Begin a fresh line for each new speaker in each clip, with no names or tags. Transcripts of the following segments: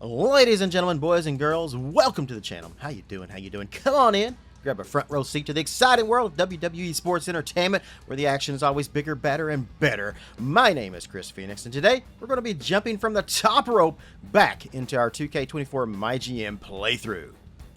Ladies and gentlemen, boys and girls, welcome to the channel. How you doing? Come on in. Grab a front row seat to the exciting world of WWE Sports Entertainment, where the action is always bigger, badder, and better. My name is Chris Phoenix, and today we're going to be jumping from the top rope back into our 2K24 MyGM playthrough.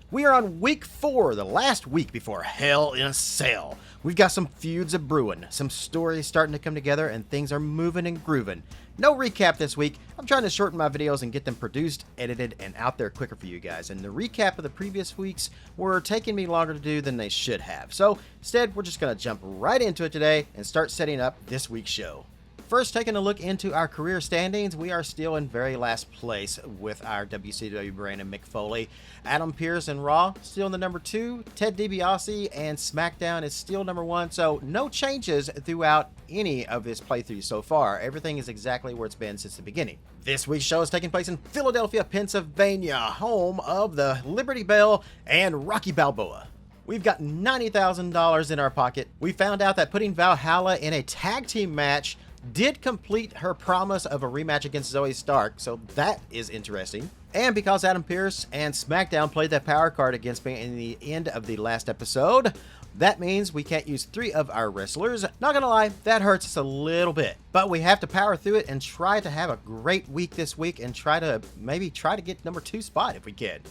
We are on week 4, the last week before Hell in a Cell. We've got some feuds a brewing, some stories starting to come together, and things are moving and grooving. No recap this week. I'm trying to shorten my videos and get them produced, edited, and out there quicker for you guys. And the recap of the previous weeks were taking me longer to do than they should have. So instead, we're just going to jump right into it today and start setting up this week's show. First, taking a look into our career standings, we are still in very last place with our WCW Brandon Mick Foley. Adam Pearce and Raw still in the number 2. Ted DiBiase and SmackDown is still number 1. So no changes throughout any of this playthrough so far. Everything is exactly where it's been since the beginning. This week's show is taking place in Philadelphia, Pennsylvania, home of the Liberty Bell and Rocky Balboa. We've got $90,000 in our pocket. We found out that putting Valhalla in a tag team match did complete her promise of a rematch against Zoey Stark, so that is interesting. And because Adam Pearce and SmackDown played that power card against me in the end of the last episode, that means we can't use 3 of our wrestlers. Not gonna lie, that hurts us a little bit, but we have to power through it and try to have a great week this week and try to get number 2 spot if we can.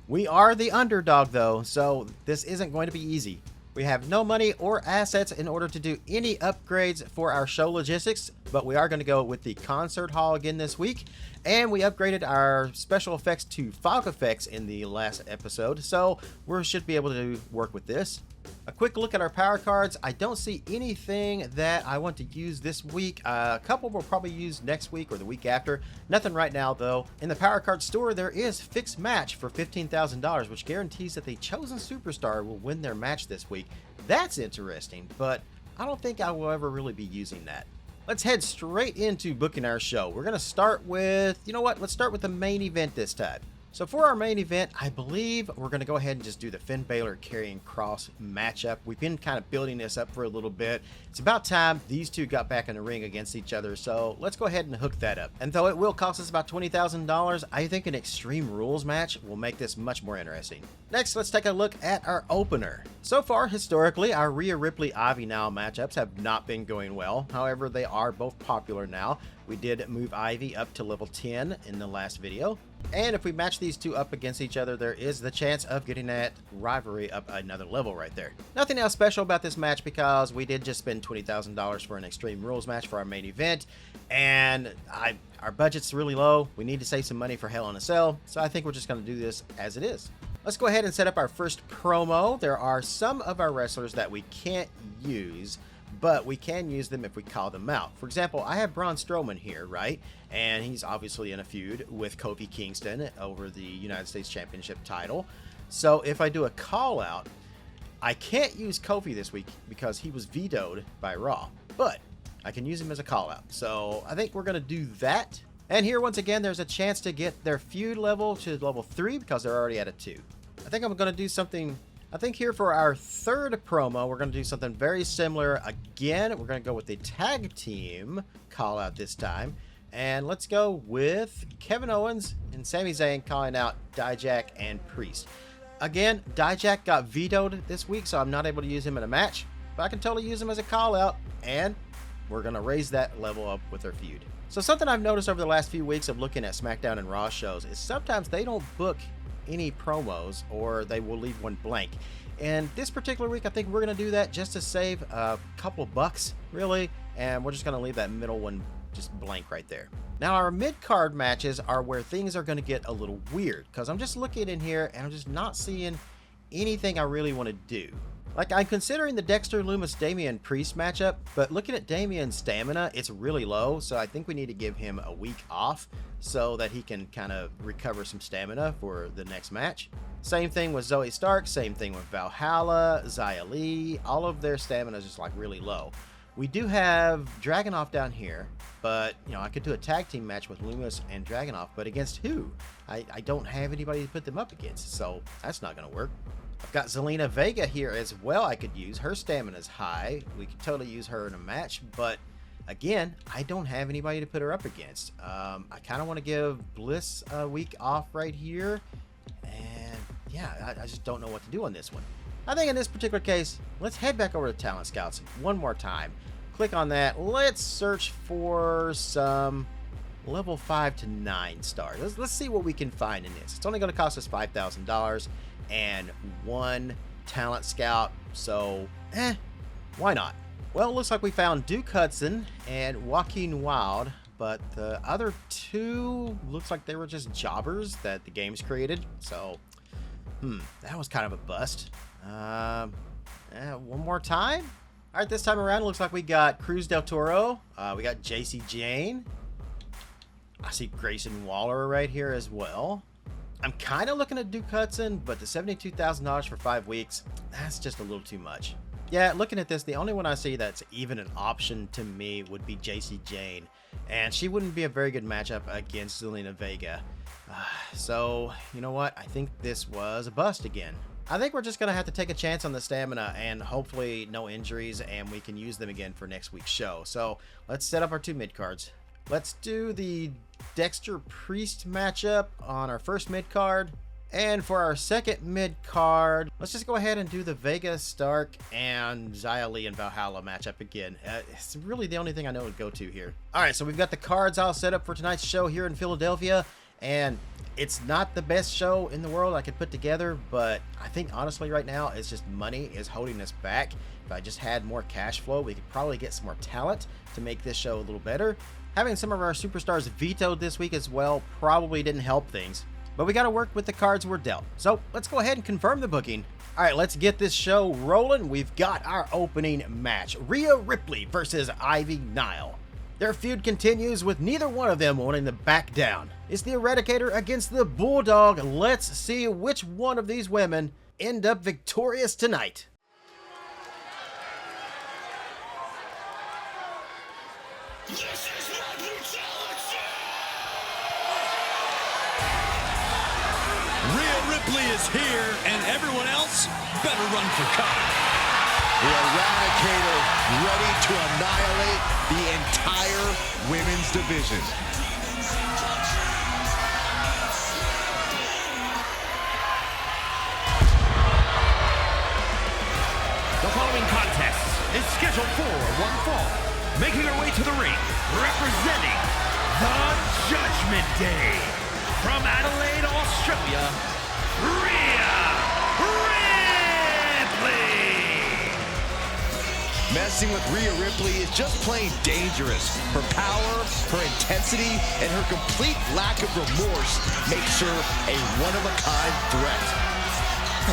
We are the underdog though, so this isn't going to be easy. We have no money or assets in order to do any upgrades for our show logistics, but we are going to go with the concert hall again this week. And we upgraded our special effects to fog effects in the last episode, so we should be able to work with this. A quick look at our power cards. I don't see anything that I want to use this week. A couple we'll probably use next week or the week after. Nothing right now though. In the power card store, there is fixed match for $15,000, which guarantees that the chosen superstar will win their match this week. That's interesting, but I don't think I will ever really be using that. Let's head straight into booking our show. We're going to start with, let's start with the main event this time. So for our main event, I believe we're going to go ahead and just do the Finn Balor Karrion Kross matchup. We've been kind of building this up for a little bit. It's about time these two got back in the ring against each other, so let's go ahead and hook that up. And though it will cost us about $20,000, I think an Extreme Rules match will make this much more interesting. Next, let's take a look at our opener. So far, historically, our Ria Ripley Ivy Nile matchups have not been going well. However, they are both popular now. We did move Ivy up to level 10 in the last video. And if we match these two up against each other, there is the chance of getting that rivalry up another level right there. Nothing else special about this match because we did just spend $20,000 for an Extreme Rules match for our main event. And our budget's really low. We need to save some money for Hell in a Cell. So I think we're just going to do this as it is. Let's go ahead and set up our first promo. There are some of our wrestlers that we can't use, but we can use them if we call them out. For example, I have Braun Strowman here, right? And he's obviously in a feud with Kofi Kingston over the United States Championship title. So if I do a call out, I can't use Kofi this week because he was vetoed by Raw, but I can use him as a call out. So I think we're going to do that. And here, once again, there's a chance to get their feud level to level 3 because they're already at a 2. I think I'm going to do something. I think here for our third promo, we're going to do something very similar again. We're going to go with the tag team call out this time. And let's go with Kevin Owens and Sami Zayn calling out Dijak and Priest. Again, Dijak got vetoed this week, so I'm not able to use him in a match. But I can totally use him as a call out. And we're going to raise that level up with our feud. So something I've noticed over the last few weeks of looking at SmackDown and Raw shows is sometimes they don't book any promos or they will leave one blank. And this particular week, I think we're going to do that just to save a couple bucks, really. And we're just going to leave that middle one just blank right there. Now, our mid-card matches are where things are going to get a little weird because I'm just looking in here and I'm just not seeing anything I really want to do. Like, I'm considering the Dexter, Lumis, Damian, Priest matchup, but looking at Damian's stamina, it's really low, so I think we need to give him a week off so that he can kind of recover some stamina for the next match. Same thing with Zoey Stark, same thing with Valhalla, Xia Li, all of their stamina is just like really low. We do have Dragunov down here, but I could do a tag team match with Lumis and Dragunov, but against who? I don't have anybody to put them up against, so that's not going to work. I've got Zelina Vega here as well I could use. Her stamina is high. We could totally use her in a match, but again, I don't have anybody to put her up against. I kind of want to give Bliss a week off right here. And yeah, I just don't know what to do on this one. I think in this particular case, let's head back over to Talent Scouts one more time. Click on that. Let's search for some level 5 to 9 stars. Let's see what we can find in this. It's only going to cost us $5,000 and 1 Talent Scout. So, why not? Well, it looks like we found Duke Hudson and Joaquin Wilde, but the other 2 looks like they were just jobbers that the game's created. So, that was kind of a bust. One more time. All right, this time around, it looks like we got Cruz del Toro. We got JC Jane. I see Grayson Waller right here as well. I'm kind of looking at Duke Hudson, but the $72,000 for 5 weeks, that's just a little too much. Yeah, looking at this, the only one I see that's even an option to me would be JC Jane. And she wouldn't be a very good matchup against Zelina Vega. So, you know what? I think this was a bust again. I think we're just going to have to take a chance on the stamina and hopefully no injuries, and we can use them again for next week's show. So let's set up our 2 mid cards. Let's do the Dexter Priest matchup on our first mid card. And for our second mid card, let's just go ahead and do the Vega, Stark, and Xia Li and Valhalla matchup again. It's really the only thing I know to go to here. All right, so we've got the cards all set up for tonight's show here in Philadelphia. And it's not the best show in the world I could put together, but I think honestly right now it's just money is holding us back. If I just had more cash flow, we could probably get some more talent to make this show a little better. Having some of our superstars vetoed this week as well probably didn't help things, but we got to work with the cards we're dealt. So let's go ahead and confirm the booking. All right, let's get this show rolling. We've got our opening match, Ria Ripley versus Ivy Nile. Their feud continues with neither one of them wanting to back down. It's the Eradicator against the Bulldog. Let's see which one of these women end up victorious tonight.
This is my brutality! Ria Ripley is here, and everyone else better run for cover.
The Eradicator ready to annihilate the entire women's division.
The following contest is scheduled for one fall. Making her way to the ring, representing the Judgment Day. From Adelaide, Australia, Ria Ripley.
Messing with Ria Ripley is just plain dangerous. Her power, her intensity, and her complete lack of remorse makes her a one-of-a-kind threat.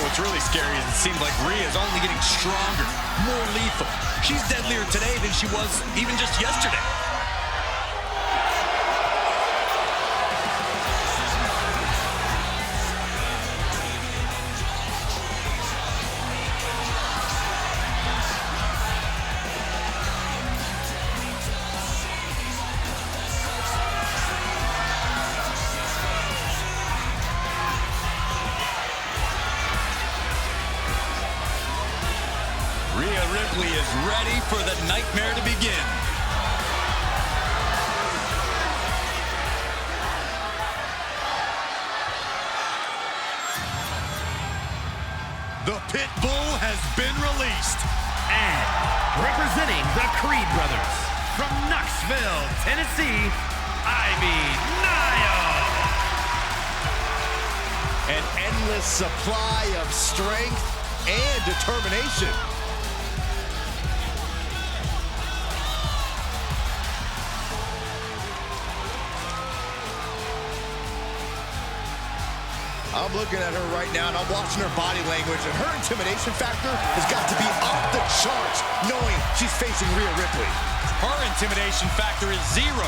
What's really scary is it seems like Rhea's only getting stronger, more lethal. She's deadlier today than she was even just yesterday. Ria Ripley is ready for the nightmare to begin. The pit bull has been released.
And representing the Creed brothers, from Knoxville, Tennessee, Ivy Nile.
An endless supply of strength and determination. I'm looking at her right now, and I'm watching her body language, and her intimidation factor has got to be off the charts, knowing she's facing Ria Ripley.
Her intimidation factor is 0.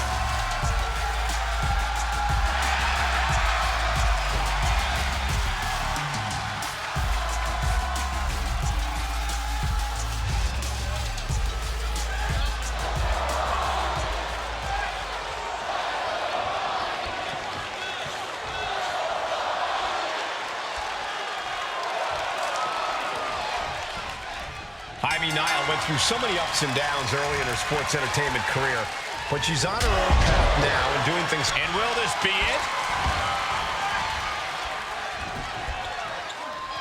Nile went through so many ups and downs early in her sports entertainment career, but she's on her own path now and doing things.
And will this be it?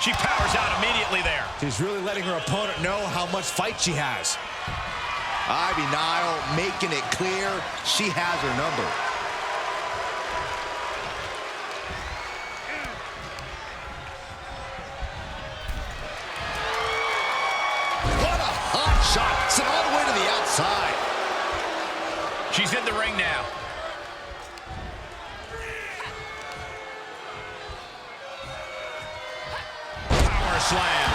She powers out immediately there.
She's really letting her opponent know how much fight she has. Nile making it clear she has her number. What a hot shot. Sent all the way to the outside.
She's in the ring now. Power slam.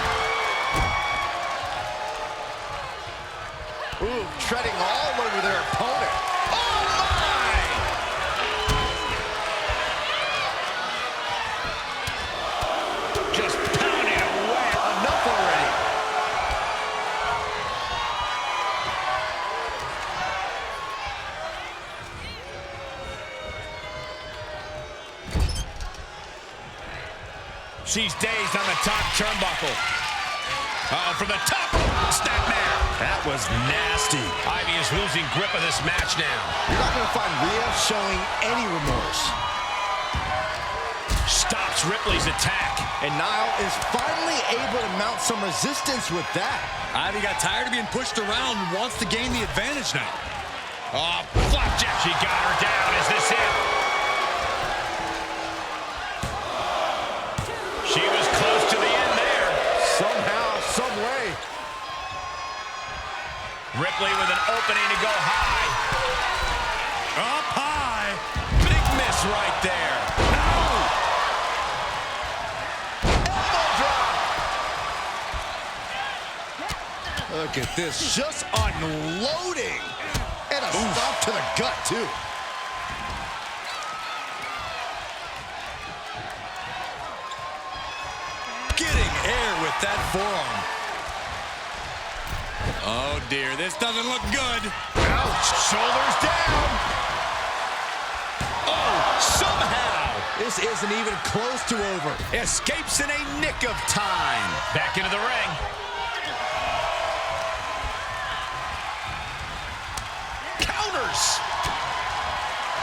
Ooh, treading all over their opponent. Oh, my!
Just pounding away.
Enough already.
She's dazed on the top turnbuckle. Uh-oh, from the top. Snapmare.
That was nasty.
Ivy is losing grip of this match now.
You're not going to find Ria showing any remorse.
Stops Ripley's attack.
And Nile is finally able to mount some resistance with that.
Ivy got tired of being pushed around and wants to gain the advantage now. Oh, flapjack. She got her down. Is this it? She was close to the end there.
Somehow, some way.
Ripley with an opening to go high. Up high. Big miss right there.
Elbow drop. Look at this, just unloading. And a stop to the gut, too. Getting air with that forearm.
Oh, dear. This doesn't look good.
Ouch. Shoulders down.
Oh, somehow.
This isn't even close to over.
Escapes in a nick of time. Back into the ring. Counters.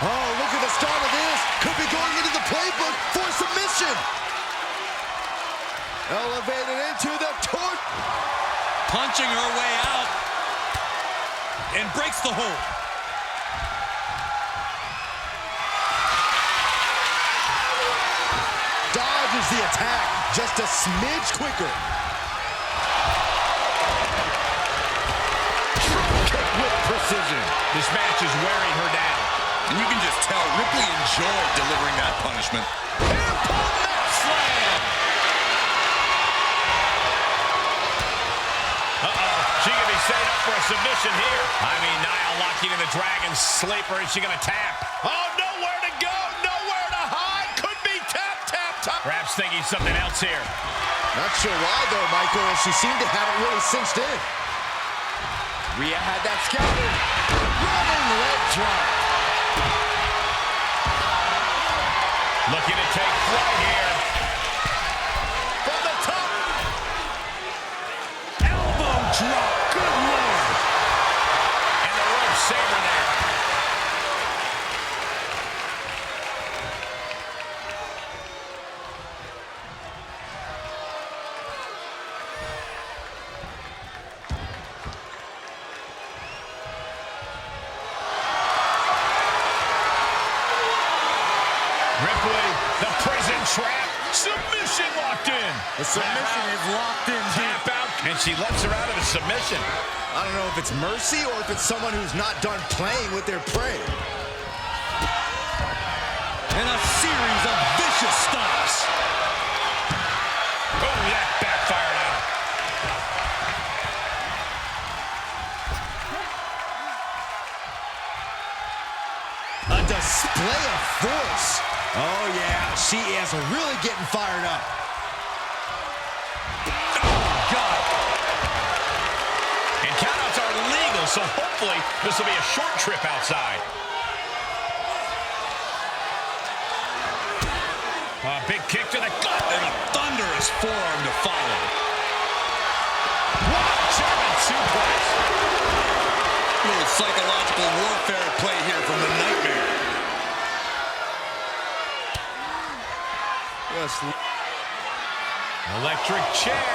Oh, look at the start of this. Could be going into the playbook for submission. Elevated into the torch.
Punching her way out. And breaks the hold.
Dodges the attack just a smidge quicker. Kick with precision.
This match is wearing her down. And you can just tell Ripley enjoyed delivering that punishment.
Slam.
Uh-oh. She can be set up for a submission here. Nile locking in the Dragon Sleeper. Is she going to tap? Oh, nowhere to go. Nowhere to hide. Could be tap, tap, tap. Perhaps thinking something else here.
Not sure why, though, Michael, as she seemed to have it really cinched in. Ria had that scouted. Running leg drop.
Looking to take flight here.
From the top.
Elbow drop. Good Lord. And the rope saber there. Ripley, the prison trap. Submission locked in.
The submission is locked in.
Tap out, and she lets her out of the submission.
I don't know if it's mercy or if it's someone who's not done playing with their prey.
And a series of vicious stomps. Oh, that backfired on her.
A display of force. Oh, yeah, she is really getting fired up.
Oh, God. And countouts are legal, so hopefully this will be a short trip outside. A big kick to the gut and a thunderous forearm to follow. Watch out!
psychological warfare at play here from the Nightmare. Yes.
Electric chair.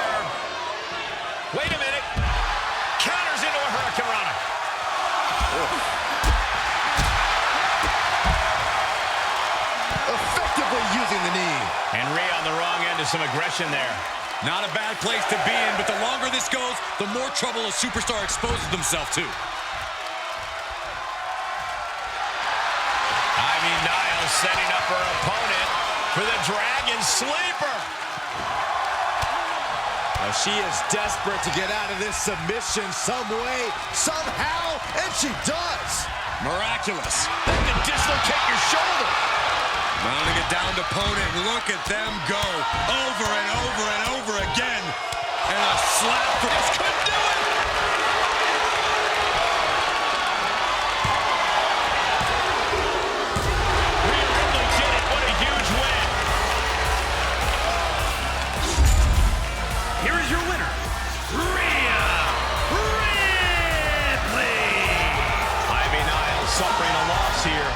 Wait a minute. Counters into a hurricanrana.
Effectively using the knee.
And Ria on the wrong end of some aggression there.
Not a bad place to be in, but the longer this goes, the more trouble a superstar exposes themselves to.
Nile setting up her opponent for the Dragon Sleeper.
She is desperate to get out of this submission some way, somehow, and she does. Miraculous.
That can dislocate your shoulder.
Mounting it down to opponent. Look at them go over and over and over again. And a slap for this could do it.
Ria Ripley did it. What a huge win.
Here is your winner, Ria Ripley.
Nile suffering a loss here.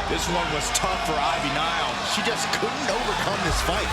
This one was tough for Nile. She just couldn't overcome this fight.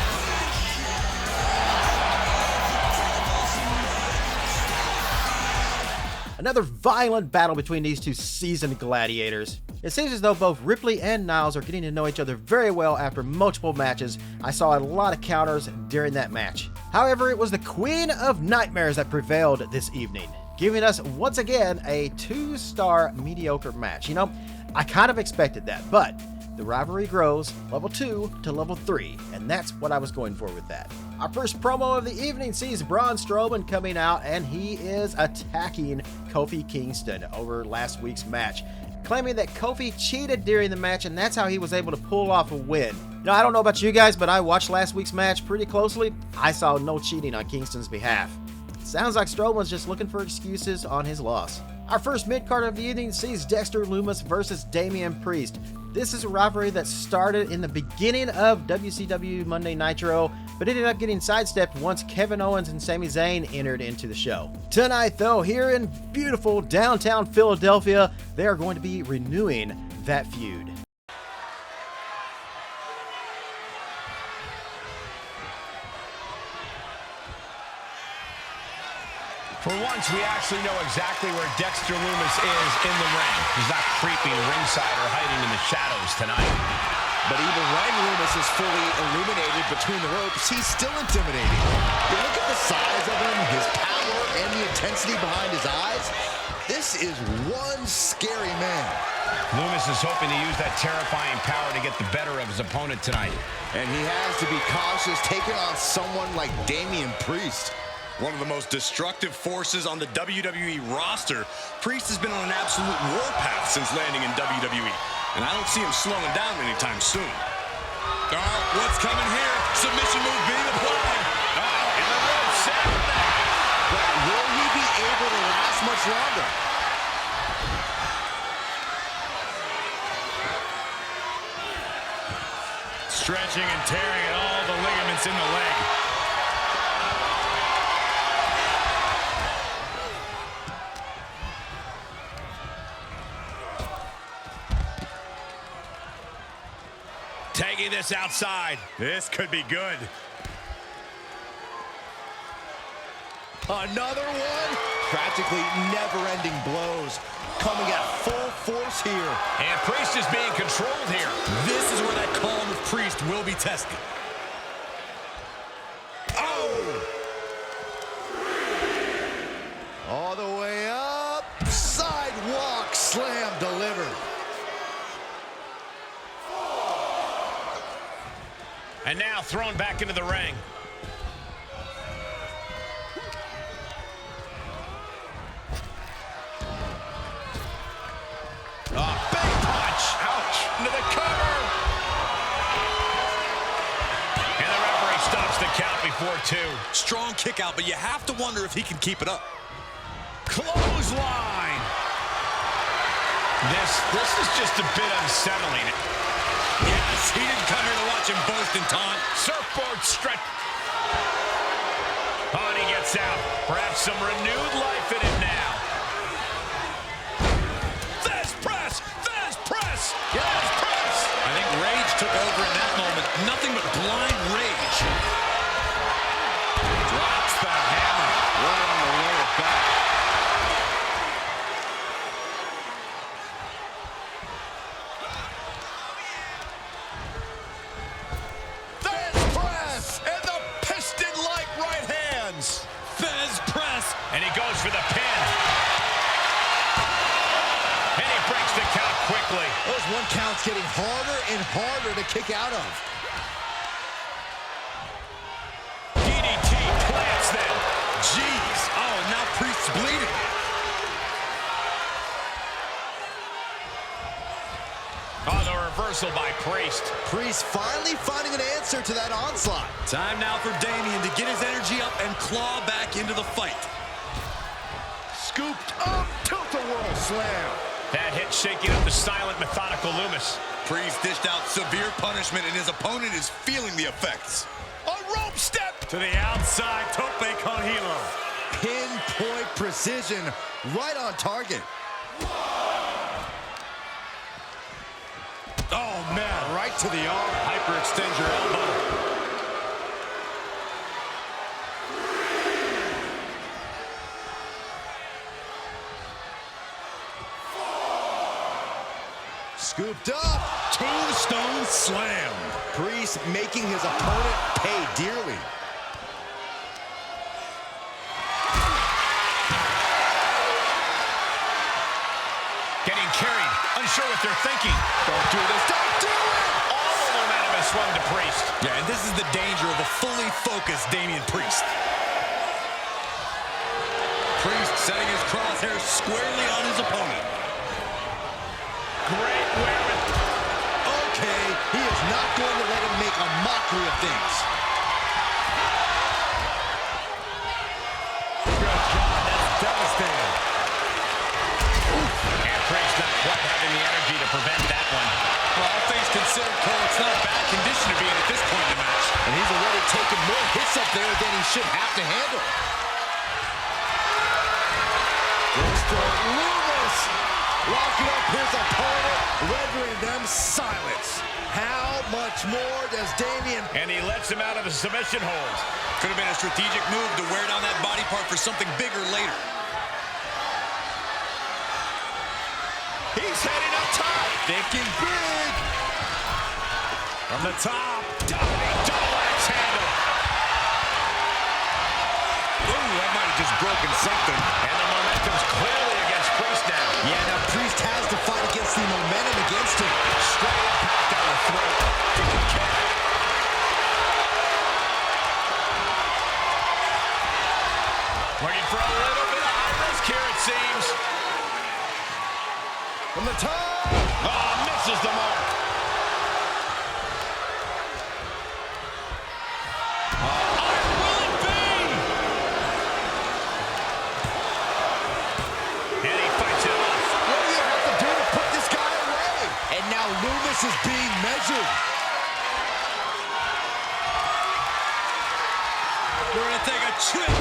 Another violent battle between these two seasoned gladiators. It seems as though both Ripley and Niles are getting to know each other very well after multiple matches. I saw a lot of counters during that match. However, it was the Queen of Nightmares that prevailed this evening, giving us once again a 2-star mediocre match. You know, I kind of expected that, but the rivalry grows level 2 to level 3, and that's what I was going for with that. Our first promo of the evening sees Braun Strowman coming out, and he is attacking Kofi Kingston over last week's match, claiming that Kofi cheated during the match, and that's how he was able to pull off a win. Now, I don't know about you guys, but I watched last week's match pretty closely. I saw no cheating on Kingston's behalf. Sounds like Strowman's just looking for excuses on his loss. Our first mid-card of the evening sees Dexter Lumis versus Damian Priest. This is a rivalry that started in the beginning of WCW Monday Nitro, but ended up getting sidestepped once Kevin Owens and Sami Zayn entered into the show. Tonight, though, here in beautiful downtown Philadelphia, they are going to be renewing that feud.
For once, we actually know exactly where Dexter Lumis is in the ring. He's not creeping ringside or hiding in the shadows tonight.
But even when Lumis is fully illuminated between the ropes, he's still intimidating. You look at the size of him, his power, and the intensity behind his eyes. This is one scary man.
Lumis is hoping to use that terrifying power to get the better of his opponent tonight.
And he has to be cautious taking on someone like Damian Priest. One of the most destructive forces on the WWE roster, Priest has been on an absolute warpath since landing in WWE. And I don't see him slowing down anytime soon. Oh, what's coming here? Submission move being applied.
Oh, in the ropes, set.
But will he be able to last much longer?
Stretching and tearing at all the ligaments in the leg. Taking this outside. This could be good.
Another one. Practically never-ending blows coming at full force here.
And Priest is being controlled here.
This is where that calm of Priest will be tested. Oh! All the way up. Sidewalk slam delivered.
And now thrown back into the ring. Oh, big punch. Ouch. Into the cover. And the referee stops the count before 2.
Strong kick out, but you have to wonder if he can keep it up.
Clothesline. This is just a bit unsettling.
Yes, he didn't come here to watch him boast and taunt.
Surfboard stretch. Oh, and he gets out. Perhaps some renewed life in him now. And he goes for the pin. And he breaks the count quickly.
Those one counts getting harder and harder to kick out of.
DDT plants them.
Jeez. Oh, now Priest's bleeding.
Oh, the reversal by Priest.
Priest finally finding an answer to that onslaught.
Time now for Damian to get his energy up and claw back into the fight. Scooped up, tilt-a-whirl slam.
That hit shaking up the silent, methodical Lumis.
Priest dished out severe punishment, and his opponent is feeling the effects.
A rope step.
To the outside, tope con hilo.
Pinpoint precision, right on target.
Oh, man, right to the arm. Hyperextend your elbow.
Scooped up.
Tombstone slam.
Priest making his opponent pay dearly.
Getting carried. Unsure what they're thinking.
Don't do this. Don't do it.
All the momentum has swung to Priest.
Yeah, and this is the danger of a fully focused Damian Priest. Priest setting his crosshairs squarely on his opponent.
Great wherewithal.
Okay, he is not going to let him make a mockery of things.
Good God, that's devastating.
And Priest not quite having the energy to prevent that one.
Well, all things considered, Cole, it's not a bad condition to be in at this point in the match.
And he's already taken more hits up there than he should have to handle. Dexter, Lumis, locking up his opponent, rendering them silence. How much more does Damian...
And he lets him out of the submission hold.
Could have been a strategic move to wear down that body part for something bigger later.
He's heading up top.
Thinking big.
From the top. Dominating double axe handle.
Ooh, that might have just broken something.
And the momentum's clearly against Priest now.
Yeah, now Priest has to fight against the momentum against him.
Straight impact down the throat. Kicking kick. Looking for a little bit of high risk here, it seems.
From the top.
Oh, misses the mark. Iron will it be? And he fights it off.
What do you have to do to put this guy away? And now Lumis is being measured.
We're going to take a trip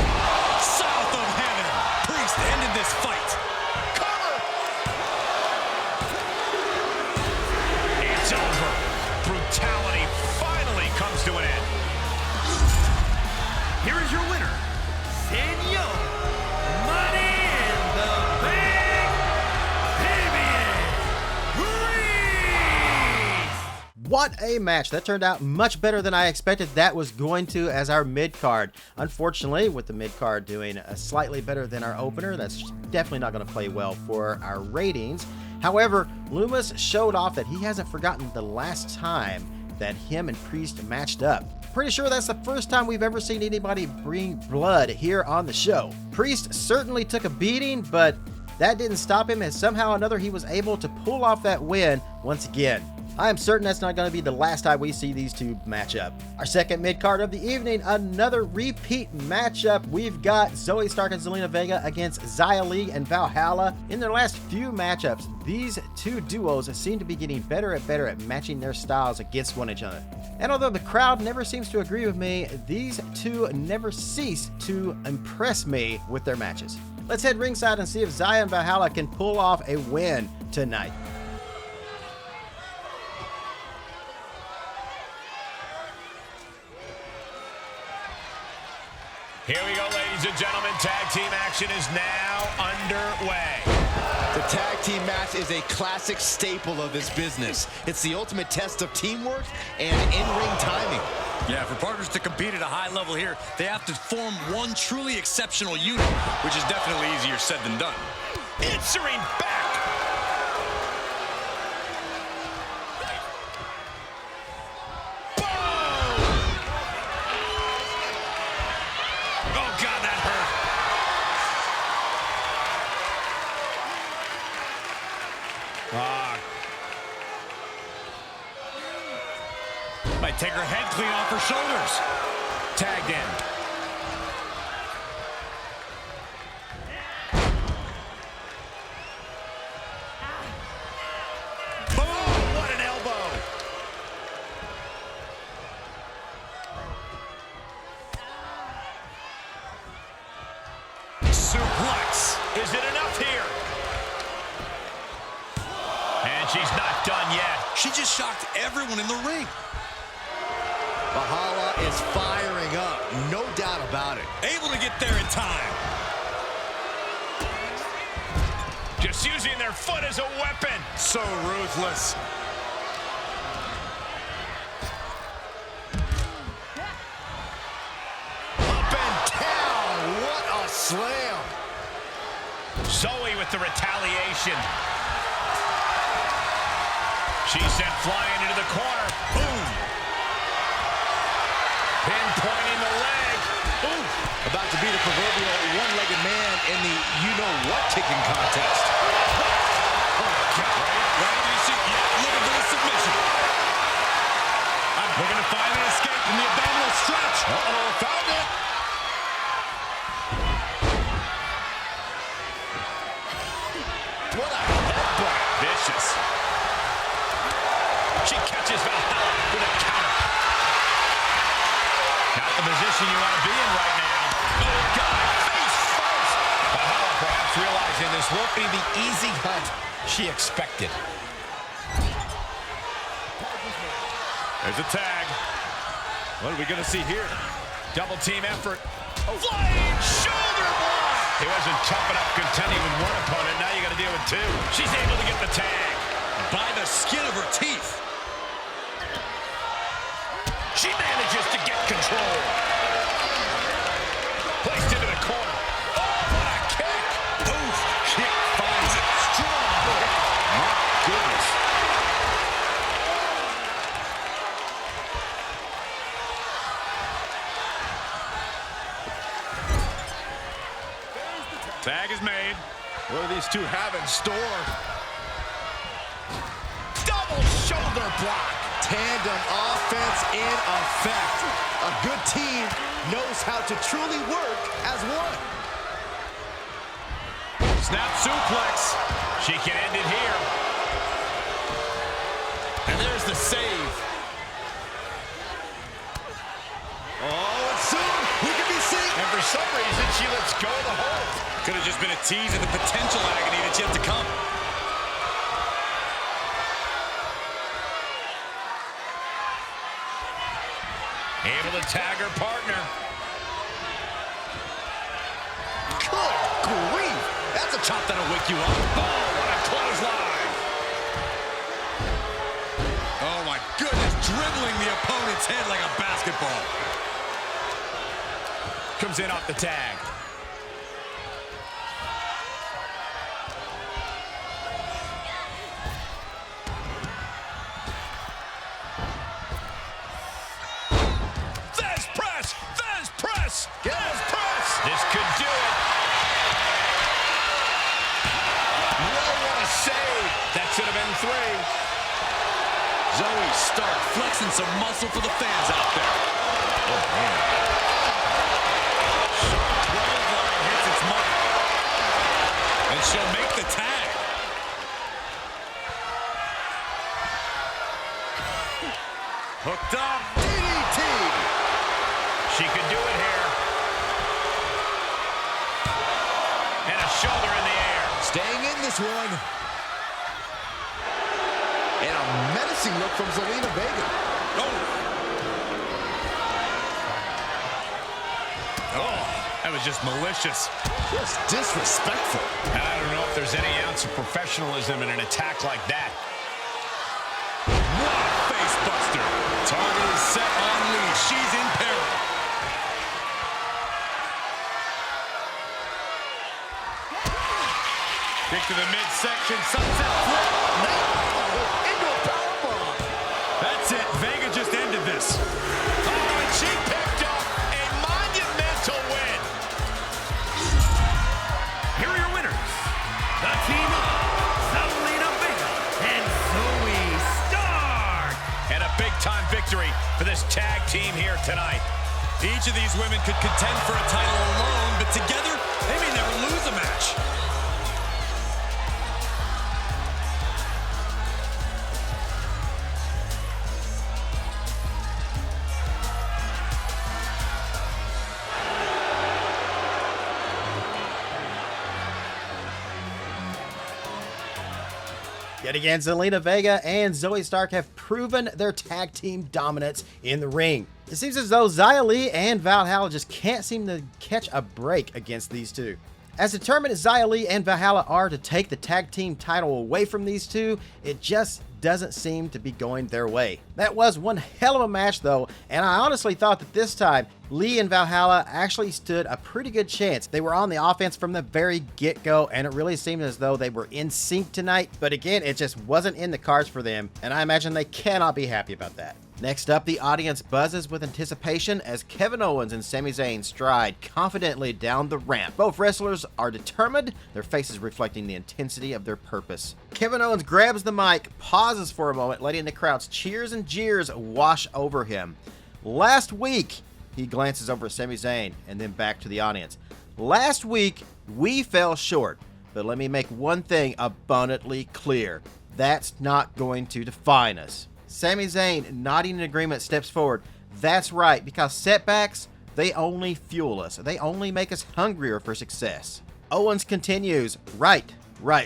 south of heaven. Priest ended this fight.
Cover. It's over. Brutality finally comes to an end.
Here is your winner, Daniel Money in the Bank, Damian Priest.
What a match. That turned out much better than I expected that was going to as our mid-card. Unfortunately, with the mid-card doing slightly better than our opener, that's definitely not going to play well for our ratings. However, Lumis showed off that he hasn't forgotten the last time that him and Priest matched up. Pretty sure that's the first time we've ever seen anybody bring blood here on the show. Priest certainly took a beating, but that didn't stop him, and somehow or another he was able to pull off that win once again. I am certain that's not going to be the last time we see these two match up. Our second mid-card of the evening, another repeat matchup. We've got Zoe Stark and Zelina Vega against Xia Li and Valhalla. In their last few matchups, these two duos seem to be getting better and better at matching their styles against one another. And although the crowd never seems to agree with me, these two never cease to impress me with their matches. Let's head ringside and see if Xia and Valhalla can pull off a win tonight.
Here we go, ladies and gentlemen. Tag team action is now underway.
The tag team match is a classic staple of this business. It's the ultimate test of teamwork and in-ring timing.
Yeah, for partners to compete at a high level here, they have to form one truly exceptional unit, which is definitely easier said than done.
Answering back. Boom! Oh, God, that hurt. Might take her head clean off her shoulders. Tagged in. Boom! What an elbow. Suplex. Is it enough here? And she's not done yet.
She just shocked everyone in the ring.
Valhalla is firing up, no doubt about it.
Able to get there in time.
Just using their foot as a weapon.
So ruthless.
Up and down, what a slam.
Zoe with the retaliation. She's sent flying into the corner. Boom. Pinpointing the leg. Ooh.
About to be the proverbial one-legged man in the you-know-what kicking contest.
Oh, God. Right? You see, yeah, looking for the submission. I'm looking to find an escape from the abdominal stretch. Uh-oh, found it.
What a headbutt.
Vicious. She catches Valhalla with a counter. Not the position you want to be in right now. Oh, God, face first. Valhalla perhaps realizing this won't be the easy hunt she expected. There's a tag. What are we going to see here? Double team effort. Oh. Flying shoulder block. He wasn't tough enough contending with one opponent. Now you got to deal with two. She's able to get the tag.
By the skin of her teeth.
She manages to get control. Placed into the corner. Oh, what a kick.
Oof, kick finds it. Strong. My goodness.
Tag is made.
What do these two have in store?
Double shoulder block.
Tandem offense in effect. A good team knows how to truly work as one.
Snap suplex. She can end it here.
And there's the save. Oh, and soon we could be seeing.
And for some reason, she lets go of the hold.
Could have just been a tease of the potential agony that's yet to come.
Able to tag her partner.
Good grief. That's a chop that'll wake you up.
Oh, what a clothesline.
Oh, my goodness. Dribbling the opponent's head like a basketball.
Comes in off the tag. This could do it. Whoa, what a save. That should have been 3.
Zoe Stark flexing some muscle for the fans out there. Oh, man. 12 line hits its mark. And she'll make the tag. Hooked up.
DDT.
She could do it here. And a shoulder in the air.
Staying in this one. And a menacing look from Zelina Vega.
Oh, that was just malicious.
Just disrespectful.
I don't know if there's any ounce of professionalism in an attack like that.
What a face buster. Target is set on leash. she's in peril.
Kick to the midsection, sunset flip.
No! Into a powerbomb.
That's it. Vega just ended this. Oh, and she picked up a monumental win.
Here are your winners. The team of Zelina Vega and Zoe Stark.
And a big-time victory for this tag team here tonight.
Each of these women could contend for a title alone, but together, they may never lose a match.
Yet again, Zelina Vega and Zoe Stark have proven their tag team dominance in the ring. It seems as though Xia Li and Valhalla just can't seem to catch a break against these two. As determined as Xia Li and Valhalla are to take the tag team title away from these two, it just doesn't seem to be going their way. That was one hell of a match though, and I honestly thought that this time, Li and Valhalla actually stood a pretty good chance. They were on the offense from the very get-go, and it really seemed as though they were in sync tonight, but again, it just wasn't in the cards for them, and I imagine they cannot be happy about that. Next up, the audience buzzes with anticipation as Kevin Owens and Sami Zayn stride confidently down the ramp. Both wrestlers are determined, their faces reflecting the intensity of their purpose. Kevin Owens grabs the mic, pauses for a moment, letting the crowd's cheers and jeers wash over him. Last week, he glances over at Sami Zayn and then back to the audience. Last week, we fell short, but let me make one thing abundantly clear. That's not going to define us. Sami Zayn, nodding in agreement, steps forward. That's right, because setbacks, they only fuel us. They only make us hungrier for success. Owens continues. Right.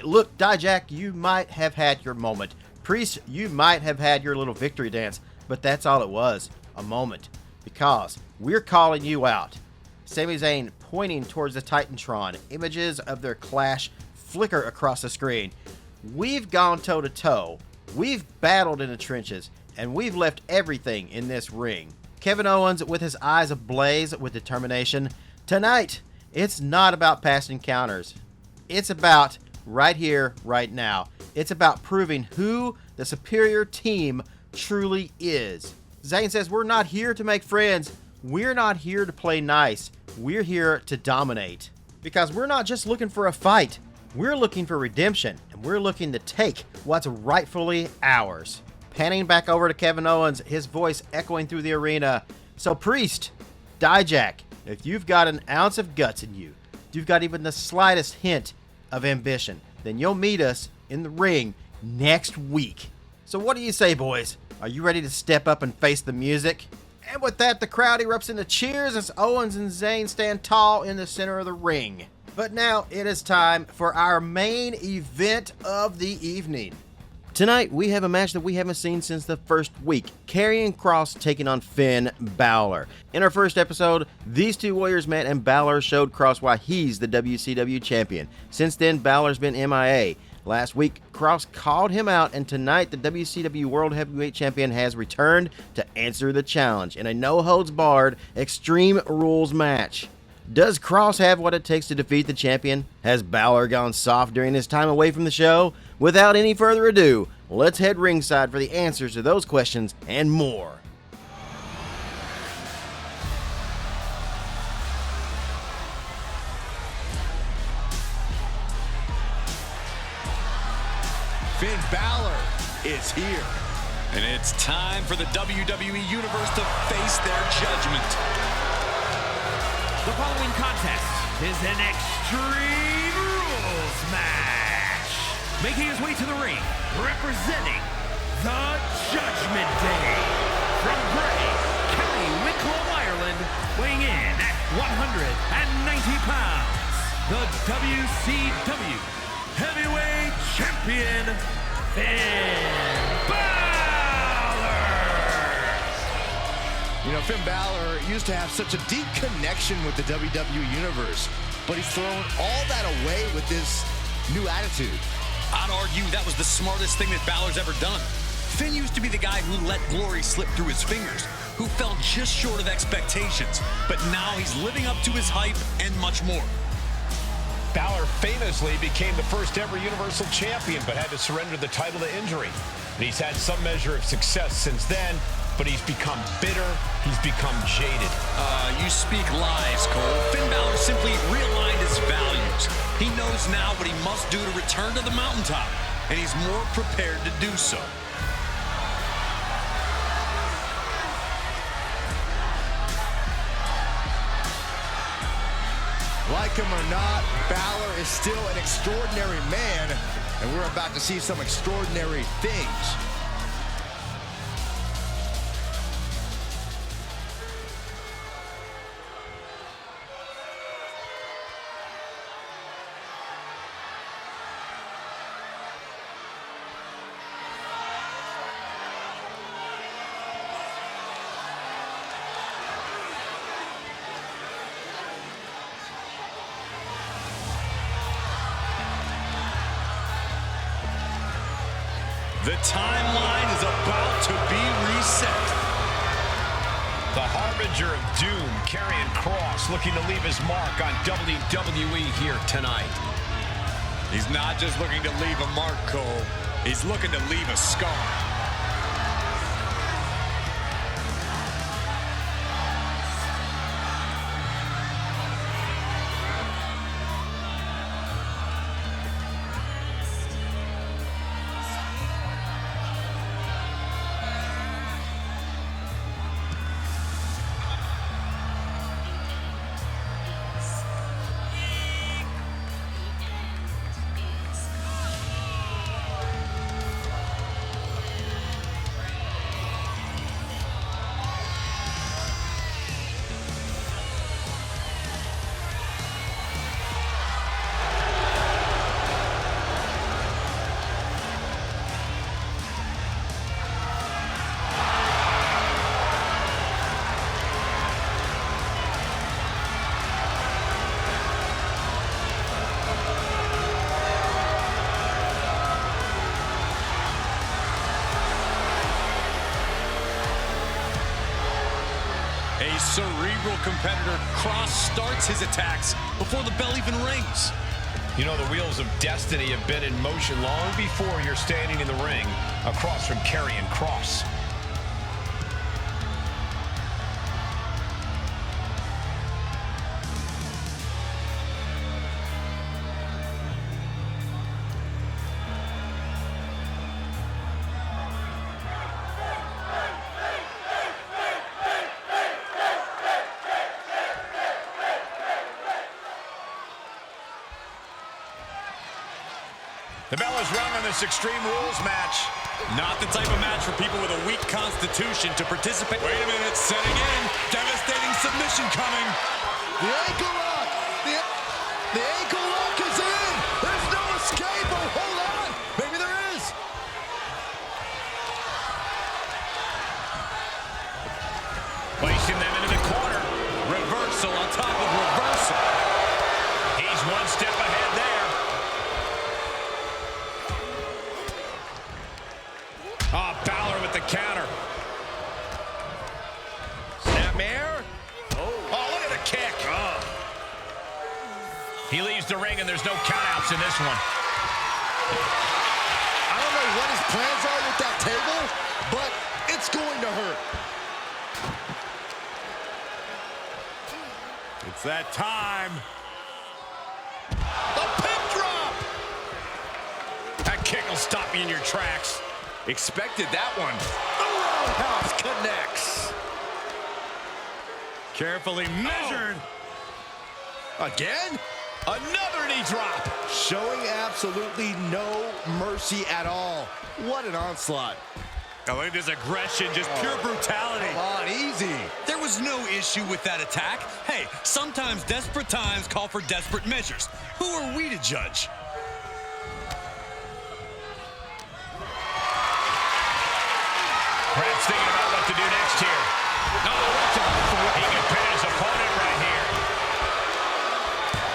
Look, Dijak, you might have had your moment. Priest, you might have had your little victory dance, but that's all it was. A moment. Because we're calling you out. Sami Zayn pointing towards the Titantron. Images of their clash flicker across the screen. We've gone toe-to-toe. We've battled in the trenches, and we've left everything in this ring. Kevin Owens, with his eyes ablaze with determination. Tonight, it's not about past encounters. It's about right here, right now. It's about proving who the superior team truly is. Zayn says, we're not here to make friends. We're not here to play nice. We're here to dominate. Because we're not just looking for a fight. We're looking for redemption, and we're looking to take what's rightfully ours. Panning back over to Kevin Owens, his voice echoing through the arena. So Priest, Dijak, if you've got an ounce of guts in you, if you've got even the slightest hint of ambition, then you'll meet us in the ring next week. So what do you say, boys? Are you ready to step up and face the music? And with that, the crowd erupts into cheers as Owens and Zayn stand tall in the center of the ring. But now it is time for our main event of the evening. Tonight, we have a match that we haven't seen since the first week. Karrion Kross taking on Finn Balor. In our first episode, these two warriors met and Balor showed Kross why he's the WCW champion. Since then, Balor's been MIA. Last week, Kross called him out, and tonight the WCW World Heavyweight Champion has returned to answer the challenge in a no-holds-barred Extreme Rules match. Does Kross have what it takes to defeat the champion? Has Balor gone soft during his time away from the show? Without any further ado, let's head ringside for the answers to those questions and more.
Finn Balor is here. And it's time for the WWE Universe to face their judgment.
The following contest is an Extreme Rules match. Making his way to the ring, representing the Judgment Day. From Bray, County Wicklow, Ireland, weighing in at 190 pounds, the WCW Heavyweight Champion, Finn Balor.
You know, Finn Balor used to have such a deep connection with the WWE Universe, but he's thrown all that away with this new attitude.
I'd argue that was the smartest thing that Balor's ever done. Finn used to be the guy who let glory slip through his fingers, who fell just short of expectations. But now he's living up to his hype and much more.
Balor famously became the first ever Universal Champion, but had to surrender the title to injury. And he's had some measure of success since then, but he's become bitter, he's become jaded.
You speak lies, Cole. Finn Balor simply realigned his values. He knows now what he must do to return to the mountaintop, and he's more prepared to do so.
Like him or not, Balor is still an extraordinary man, and we're about to see some extraordinary things.
The timeline is about to be reset.
The harbinger of doom, Karrion Kross, looking to leave his mark on WWE here tonight.
He's not just looking to leave a mark, Cole. He's looking to leave a scar. A cerebral competitor, Kross starts his attacks before the bell even rings.
You know, the wheels of destiny have been in motion long before you're standing in the ring across from Karrion Kross.
The bell is rung on this Extreme Rules match. Not the type of match for people with a weak constitution to participate. Wait a minute, setting in. Devastating submission coming.
The ankle lock! The ankle lock is in! There's no escape! Oh, hold on! Maybe there is!
Placing them into the corner.
Reversal on top of reversal.
He's one step ahead there. Balor with the counter. Snapmare. Oh, look at the kick. He leaves the ring, and there's no countouts in this one.
I don't know what his plans are with that table, but it's going to hurt.
It's that time. A pin drop.
That kick will stop you in your tracks.
Expected that one. The roundhouse connects. Carefully measured.
Again?
Another knee drop.
Showing absolutely no mercy at all. What an onslaught.
I think this aggression, just pure brutality.
Come on, easy.
There was no issue with that attack. Hey, sometimes desperate times call for desperate measures. Who are we to judge?
Perhaps thinking about what to do next here. He can pin his opponent right here.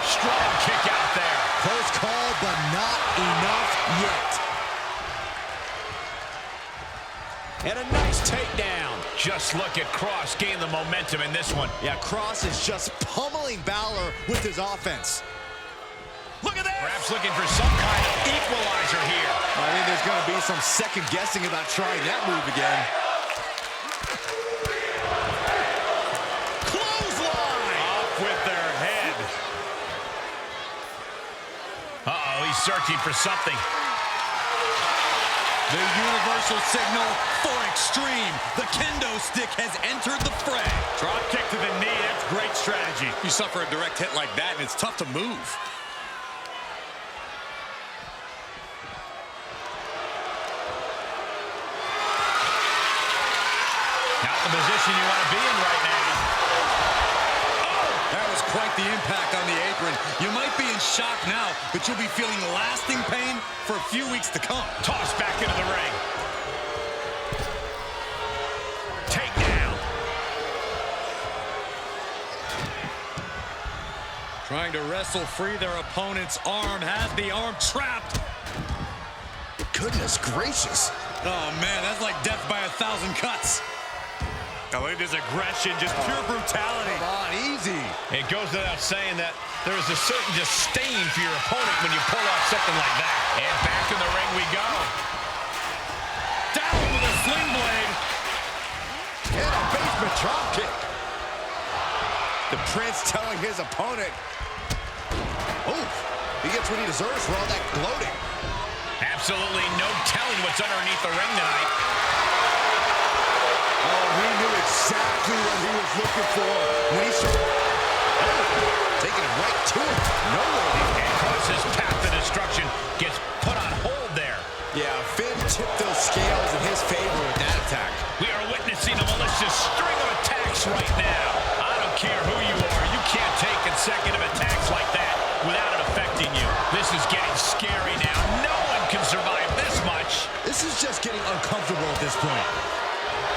Strong kick out there.
Close call, but not enough yet.
And a nice takedown. Just look at Kross gain the momentum in this one.
Yeah, Kross is just pummeling Balor with his offense.
Look at that! Perhaps looking for some kind of equalizer here.
I think there's going to be some second guessing about trying that move again.
Clothesline! Off with their head. Uh-oh, he's searching for something.
The universal signal for extreme. The kendo stick has entered the fray.
Drop kick to the knee, that's great strategy.
You suffer a direct hit like that, and it's tough to move.
Not the position you want to be in right now.
Oh, that was quite the impact on the apron. You might be in shock now, but you'll be feeling lasting pain for a few weeks to come.
Tossed back into the ring. Takedown.
Trying to wrestle free their opponent's arm, has the arm trapped.
Goodness gracious.
Oh, man, that's like death by 1,000 cuts.
I believe this aggression, just pure brutality.
Come on, easy.
It goes without saying that there is a certain disdain for your opponent when you pull off something like that. And back in the ring we go.
Down with a sling blade.
And a basement drop kick. The Prince telling his opponent, oof, he gets what he deserves for all that gloating.
Absolutely no telling what's underneath the ring tonight.
Oh, he knew exactly what he was looking for when he saw, taking it right to him. No waiting.
And Kross's path to destruction gets put on hold there.
Yeah, Finn tipped those scales in his favor with that attack.
We are witnessing a malicious string of attacks right now. I don't care who you are. You can't take consecutive attacks like that without it affecting you. This is getting scary now. No one can survive this much.
This is just getting uncomfortable at this point.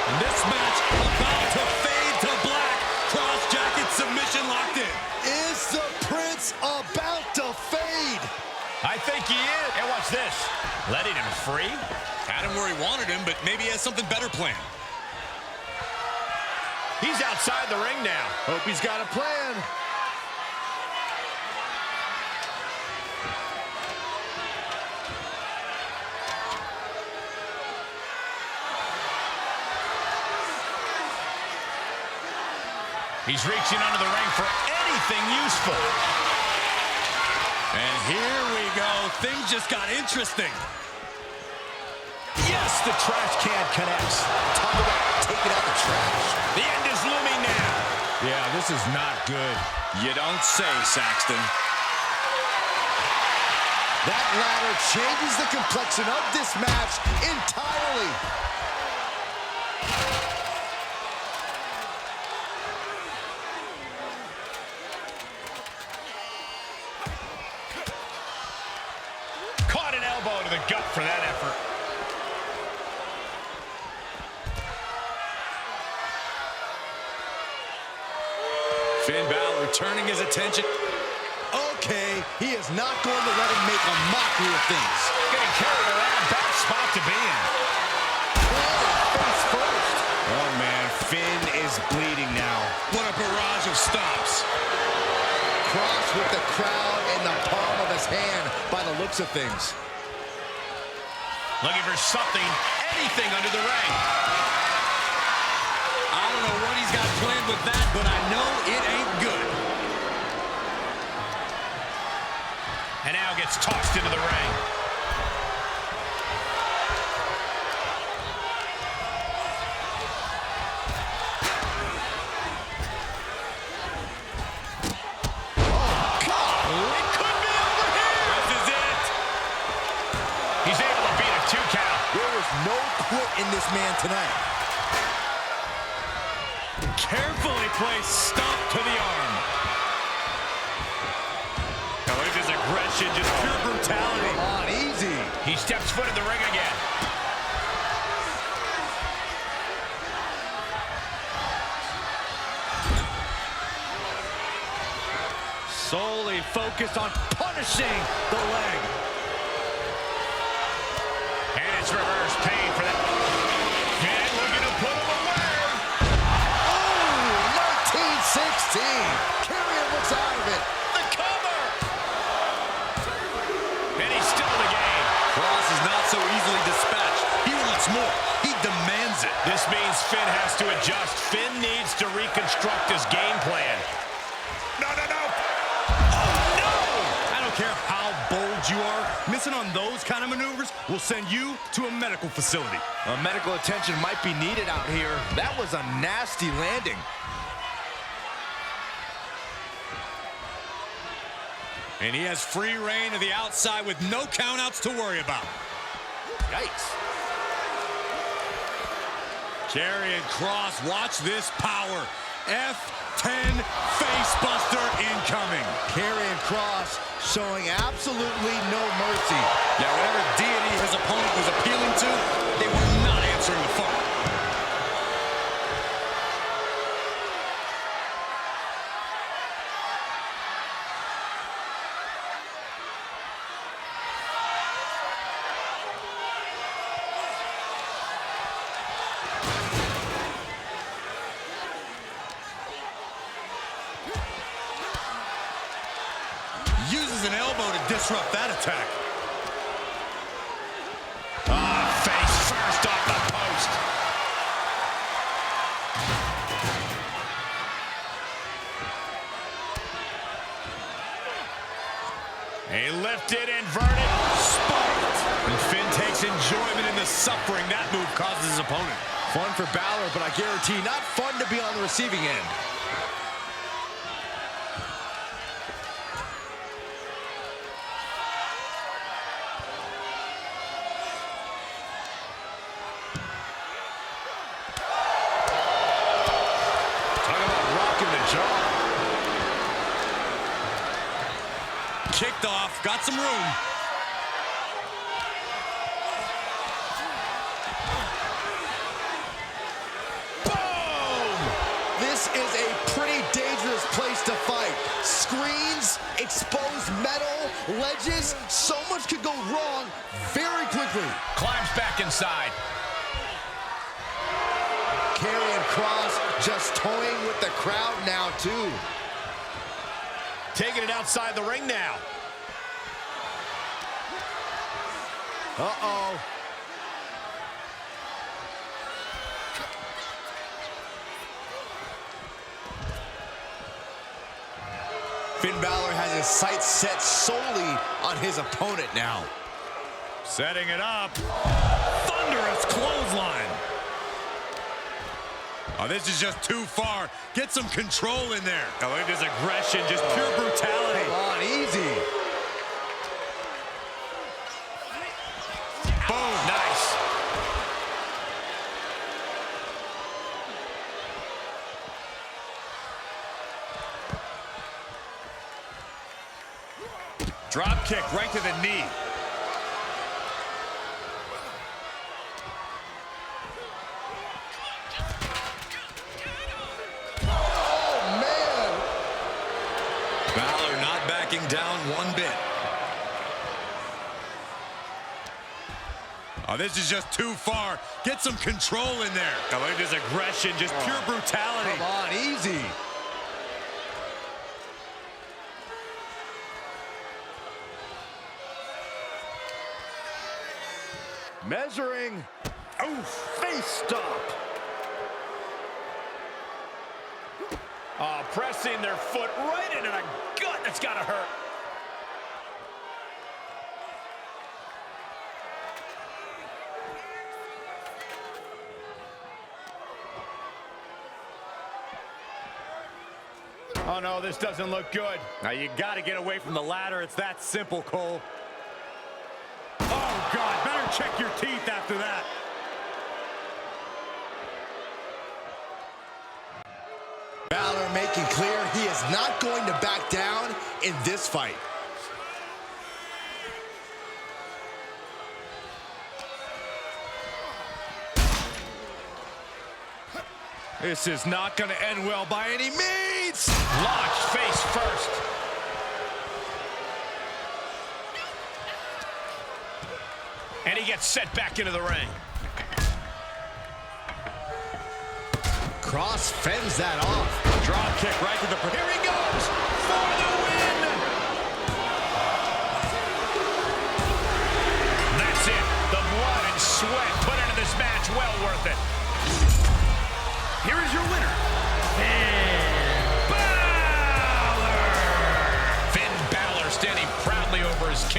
And this match about to fade to black. Cross jacket submission locked in.
Is the Prince about to fade?
I think he is. And watch this. Letting him free.
Had him where he wanted him, but maybe he has something better planned.
He's outside the ring now.
Hope he's got a plan.
He's reaching under the ring for anything useful.
And here we go. Things just got interesting.
Yes, the trash can connects.
Talk about taking out the trash.
The end is looming now.
Yeah, this is not good. You don't say, Saxton.
That ladder changes the complexion of this match entirely.
Caught an elbow to the gut for that effort.
Finn Balor turning his attention.
Okay, he is not going to let him make a mockery of things.
Getting carried around, bad spot to be in.
Face first.
Oh, man, Finn is bleeding now. What a barrage of stops.
Kross with the crowd in the palm of his hand by the looks of things.
Looking for something, anything under the ring.
I don't know what he's got planned with that, but I know it ain't good.
And now gets tossed into the ring.
No quit in this man tonight.
Carefully placed stomp to the arm.
Now look at this aggression, just pure brutality.
Come on, easy.
He steps foot in the ring again.
Solely focused on punishing the leg.
And it's reverse pain for that. Yeah. And he's still in the game.
Kross is not so easily dispatched. He wants more. He demands it.
This means Finn has to adjust. Finn needs to reconstruct his game plan.
No, no, no.
Oh, no!
I don't care how bold you are. Missing on those kind of maneuvers will send you to a medical facility.
Medical attention might be needed out here. That was a nasty landing.
And he has free reign to the outside with no countouts to worry about.
Yikes.
Karrion Kross, watch this power. F10 facebuster incoming.
Karrion Kross showing absolutely no mercy.
Yeah, whatever deity his opponent was appealing to, they were not answering the phone. Uses an elbow to disrupt that attack.
Face first off the post. A lifted, inverted, spiked.
And Finn takes enjoyment in the suffering that move causes his opponent.
Fun for Balor, but I guarantee not fun to be on the receiving end.
Kicked off, got some room.
Boom! This is a pretty dangerous place to fight. Screens, exposed metal, ledges, so much could go wrong very quickly.
Climbs back inside.
Karrion Kross just toying with the crowd now, too.
Taking it outside the ring now.
Uh-oh. Finn Balor has his sights set solely on his opponent now.
Setting it up. Thunderous clothesline. Oh, this is just too far. Get some control in there. Oh, look at this aggression, just pure brutality.
Come on, easy.
Boom, nice.
Drop kick right to the knee. Balor not backing down one bit. Oh, this is just too far. Get some control in there. Oh, look at this aggression, just pure brutality.
Come on, easy. Measuring. Oh, face stop.
Pressing their foot right into the gut. That's gotta hurt. Oh no, this doesn't look good.
Now you gotta get away from the ladder. It's that simple, Cole.
Oh God, better check your teeth after that.
Balor making clear he is not going to back down in this fight.
This is not going to end well by any means.
Launched face first. And he gets set back into the ring.
Kross fends that off.
Drop kick right to the... Here he goes for the win.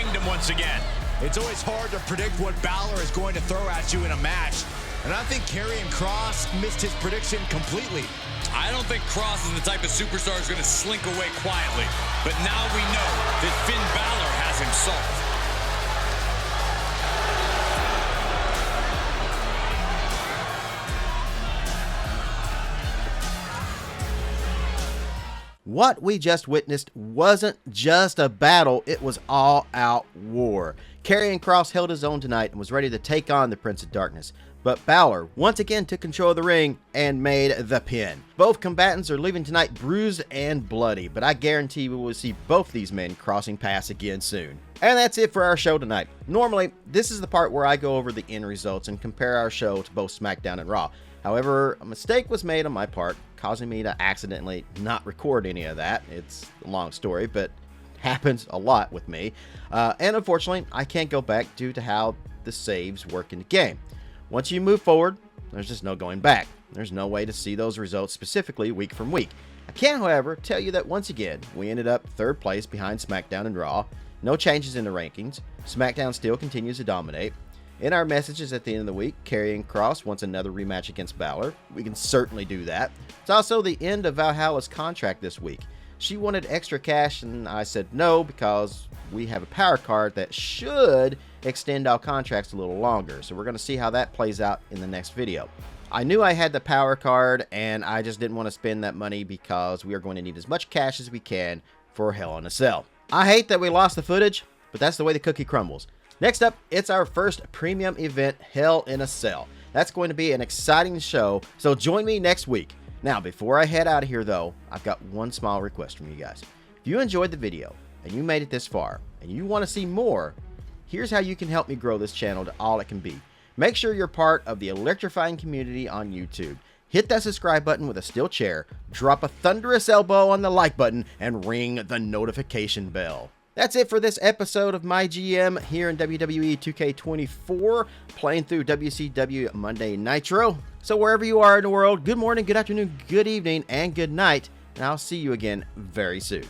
kingdom once again.
It's always hard to predict what Balor is going to throw at you in a match. And I think Karrion Kross missed his prediction completely.
I don't think Kross is the type of superstar who's going to slink away quietly. But now we know that Finn Balor has him solved.
What we just witnessed wasn't just a battle, it was all-out war. Karrion Kross held his own tonight and was ready to take on the Prince of Darkness. But Balor once again took control of the ring and made the pin. Both combatants are leaving tonight bruised and bloody, but I guarantee we will see both these men crossing paths again soon. And that's it for our show tonight. Normally, this is the part where I go over the end results and compare our show to both SmackDown and Raw. However, a mistake was made on my part, causing me to accidentally not record any of that. It's a long story, but happens a lot with me. And unfortunately, I can't go back due to how the saves work in the game. Once you move forward, there's just no going back. There's no way to see those results specifically week from week. I can, however, tell you that once again, we ended up third place behind SmackDown and Raw. No changes in the rankings. SmackDown still continues to dominate. In our messages at the end of the week, Karrion Kross wants another rematch against Balor. We can certainly do that. It's also the end of Valhalla's contract this week. She wanted extra cash and I said no because we have a power card that should extend our contracts a little longer. So we're going to see how that plays out in the next video. I knew I had the power card and I just didn't want to spend that money because we are going to need as much cash as we can for Hell in a Cell. I hate that we lost the footage, but that's the way the cookie crumbles. Next up, it's our first premium event, Hell in a Cell. That's going to be an exciting show, so join me next week. Now, before I head out of here though, I've got one small request from you guys. If you enjoyed the video and you made it this far and you want to see more, here's how you can help me grow this channel to all it can be. Make sure you're part of the electrifying community on YouTube. Hit that subscribe button with a steel chair, drop a thunderous elbow on the like button, and ring the notification bell. That's it for this episode of MyGM here in WWE 2k24, playing through WCW Monday Nitro. So wherever you are in the world, good morning, good afternoon, good evening, and good night, and I'll see you again very soon.